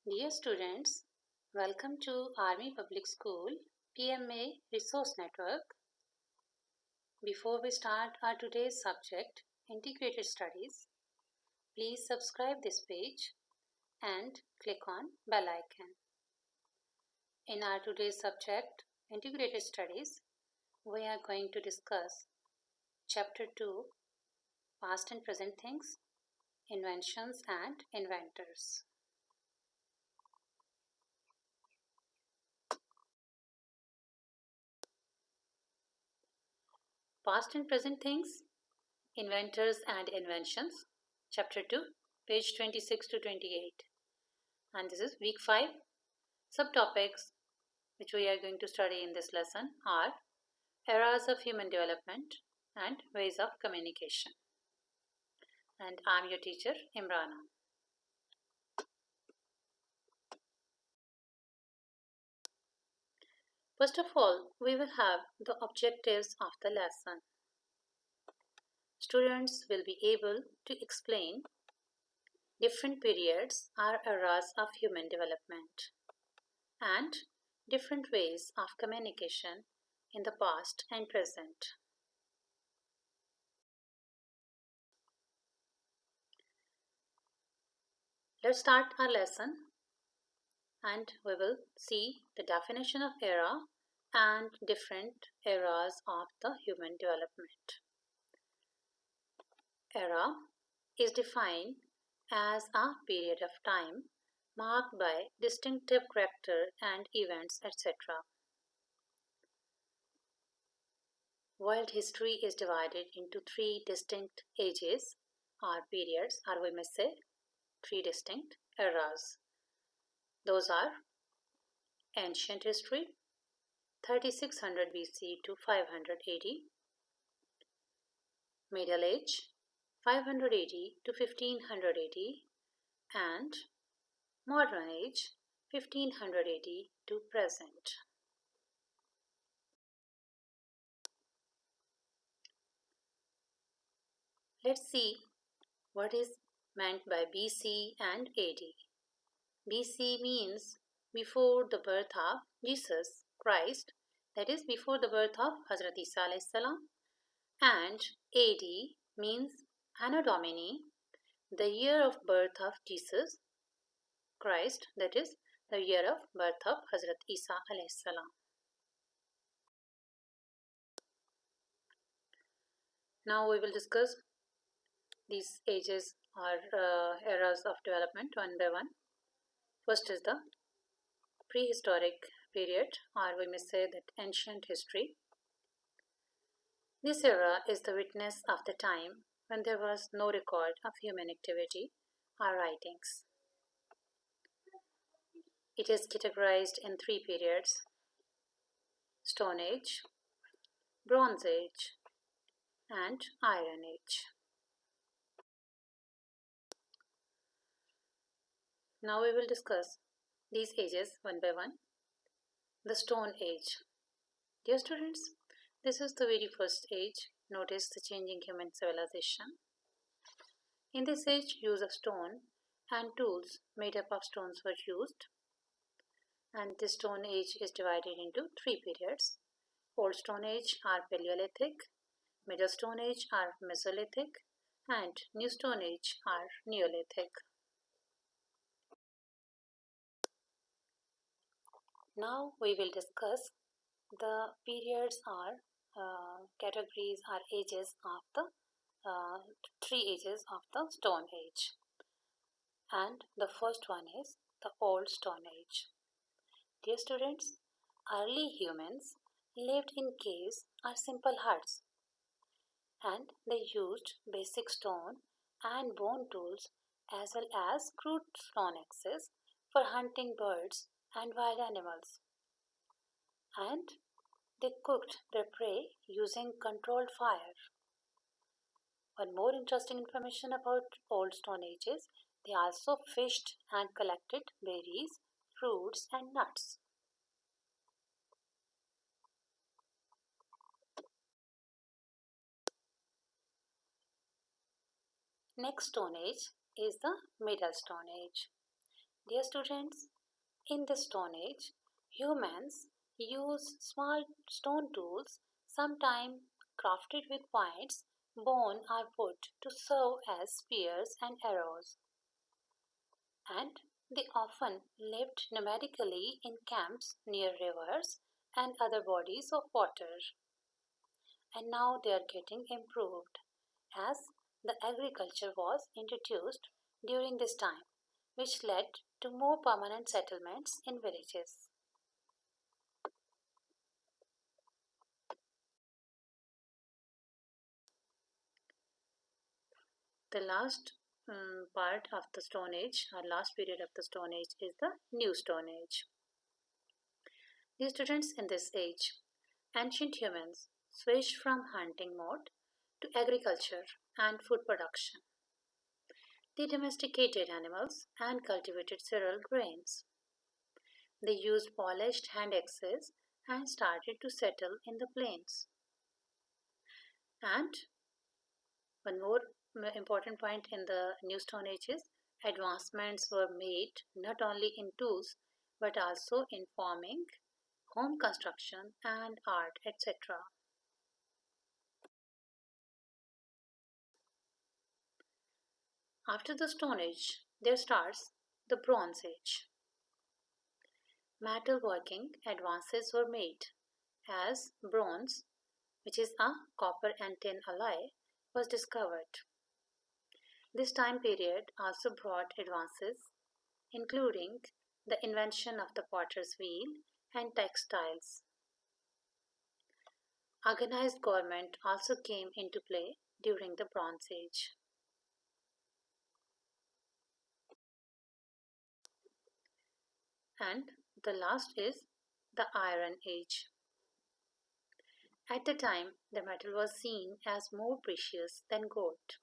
Dear students, welcome to Army Public School PMA Resource Network. Before we start our today's subject, Integrated Studies, please subscribe this page and click on bell icon. In our today's subject, Integrated Studies, we are going to discuss Chapter 2, Past and Present Things, Inventions and Inventors. Past and Present Things, Inventors and Inventions, Chapter 2, page 26 to 28. And this is week 5. Subtopics which we are going to study in this lesson are eras of human development and ways of communication. And I'm your teacher, Imrana. First of all, we will have the objectives of the lesson. Students will be able to explain different periods or eras of human development and different ways of communication in the past and present. Let's start our lesson and we will see the definition of era and different eras of the human development. Era is defined as a period of time marked by distinctive character and events, etc. World history is divided into three distinct ages or periods, or we may say three distinct eras. Those are ancient history, 3600 BC to 500 AD, Middle Age, 580 to 1500 AD, and Modern Age, 1500 AD to present. Let's see what is meant by BC and AD. BC means before the birth of Jesus Christ, that is before the birth of Hazrat Isa alayhi salam, and AD means Anno Domini, the year of birth of Jesus Christ, that is the year of birth of Hazrat Isa alayhi salam. Now we will discuss these ages or eras of development one by one. First is the prehistoric period, or we may say that ancient history. This era is the witness of the time when there was no record of human activity or writings. It is categorized in three periods: Stone Age, Bronze Age, and Iron Age. Now we will discuss these ages one by one. The Stone Age. Dear students, this is the very first age. Notice the changing human civilization. In this age, use of stone and tools made up of stones were used. And this Stone Age is divided into three periods: Old Stone Age or Paleolithic, Middle Stone Age or Mesolithic, and New Stone Age or Neolithic. Now we will discuss the periods or categories or ages of the three ages of the Stone Age. And the first one is the Old Stone Age. Dear students, early humans lived in caves or simple huts, and they used basic stone and bone tools as well as crude stone axes for hunting birds and wild animals. And they cooked their prey using controlled fire. One more interesting information about Old Stone Ages: they also fished and collected berries, fruits, and nuts. Next Stone Age is the Middle Stone Age. Dear students, in the Stone Age, humans used small stone tools, sometimes crafted with points, bone, or wood, to serve as spears and arrows, and they often lived nomadically in camps near rivers and other bodies of water. And now they are getting improved as the agriculture was introduced during this time, which led to more permanent settlements in villages. The last part of the Stone Age, or last period of the Stone Age, is the New Stone Age. The students in this age, ancient humans switched from hunting mode to agriculture and food production. They domesticated animals and cultivated cereal grains. They used polished hand axes and started to settle in the plains. And one more important point in the New Stone Age is advancements were made not only in tools but also in farming, home construction, and art, etc. After the Stone Age, there starts the Bronze Age. Metalworking advances were made as bronze, which is a copper and tin alloy, was discovered. This time period also brought advances, including the invention of the potter's wheel and textiles. Organized government also came into play during the Bronze Age. And the last is the Iron Age. At the time, the metal was seen as more precious than gold,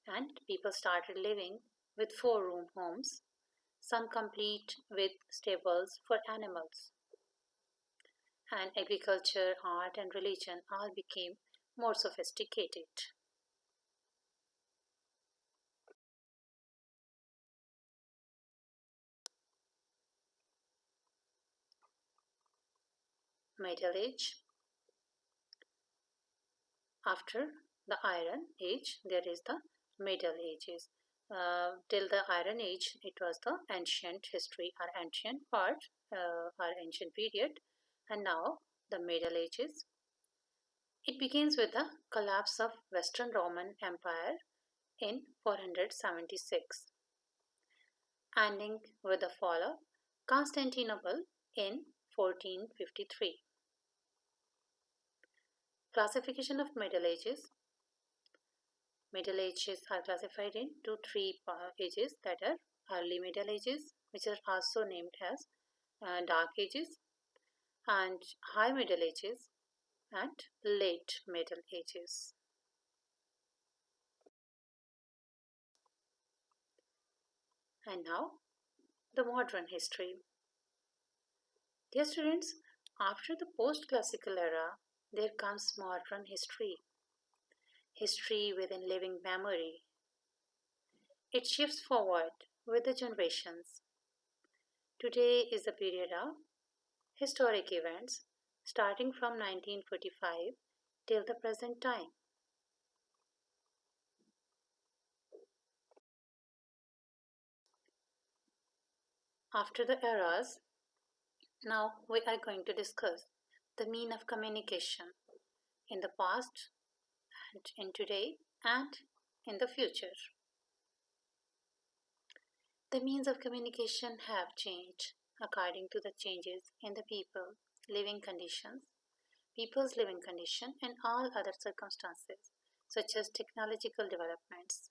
and people started living with four-room homes, some complete with stables for animals. And agriculture, art, and religion all became more sophisticated. Middle Age. After the Iron Age, there is the Middle Ages. Till the Iron Age, it was the ancient history or ancient part or ancient period, and now the Middle Ages. It begins with the collapse of Western Roman Empire in 476, ending with the fall of Constantinople in 1453. Classification of Middle Ages. Middle Ages are classified into three ages, that are early Middle Ages, which are also named as Dark Ages, and High Middle Ages, and Late Middle Ages. And now the modern history. Dear students, after the post classical era, there comes modern history, history within living memory. It shifts forward with the generations. Today is the period of historic events starting from 1945 till the present time. After the eras, now we are going to discuss the mean of communication in the past and in today and in the future. The means of communication have changed according to the changes in the living conditions, people's living condition and all other circumstances such as technological developments.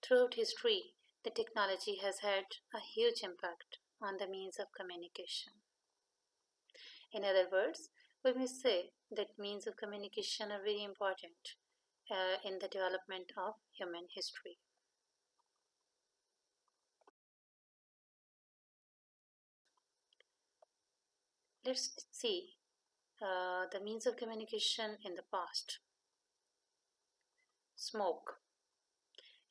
Throughout history, the technology has had a huge impact on the means of communication. In other words, we may say that means of communication are very important in the development of human history. Let's see the means of communication in the past. Smoke.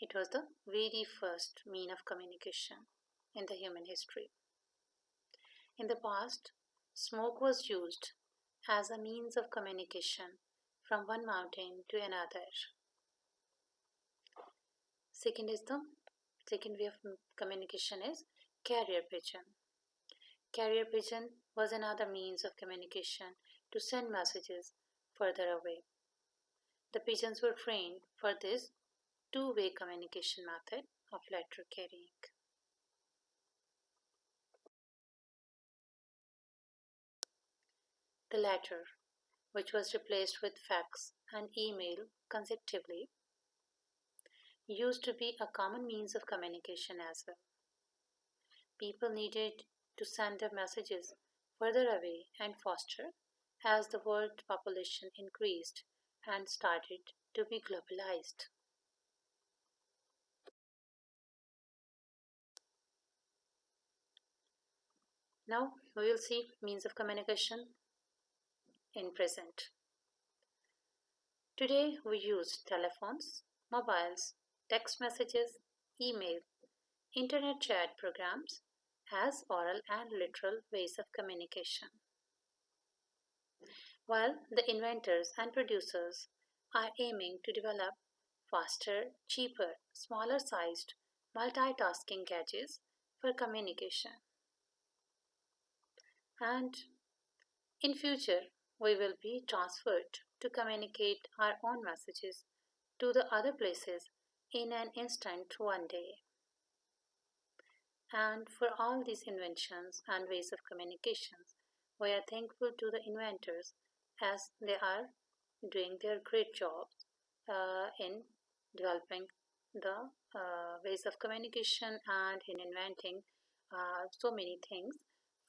It was the very first mean of communication in the human history. In the past, smoke was used as a means of communication from one mountain to another. Second is the second way of communication is carrier pigeon. Carrier pigeon was another means of communication to send messages further away. The pigeons were trained for this two-way communication method of letter carrying. The latter, which was replaced with fax and email consecutively, used to be a common means of communication as well. People needed to send their messages further away and faster as the world population increased and started to be globalized. Now we will see means of communication in present. Today we use telephones, mobiles, text messages, email, internet chat programs as oral and literal ways of communication. While the inventors and producers are aiming to develop faster, cheaper, smaller sized multitasking gadgets for communication. And in future, we will be transferred to communicate our own messages to the other places in an instant one day. And for all these inventions and ways of communications, we are thankful to the inventors as they are doing their great job in developing the ways of communication and in inventing so many things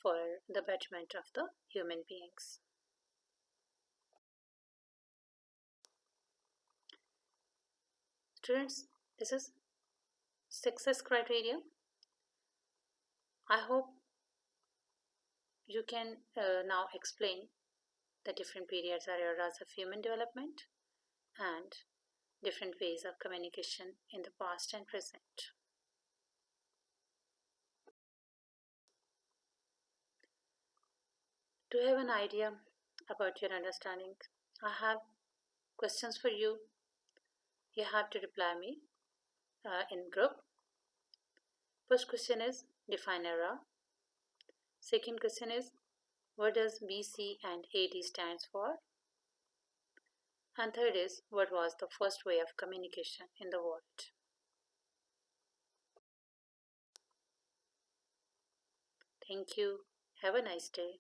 for the betterment of the human beings. Students, this is success criteria. I hope you can now explain the different periods or eras of human development and different ways of communication in the past and present. To have an idea about your understanding, I have questions for you. You have to reply me in group. First question is define era. Second question is what does BC and AD stands for? And third is what was the first way of communication in the world? Thank you. Have a nice day.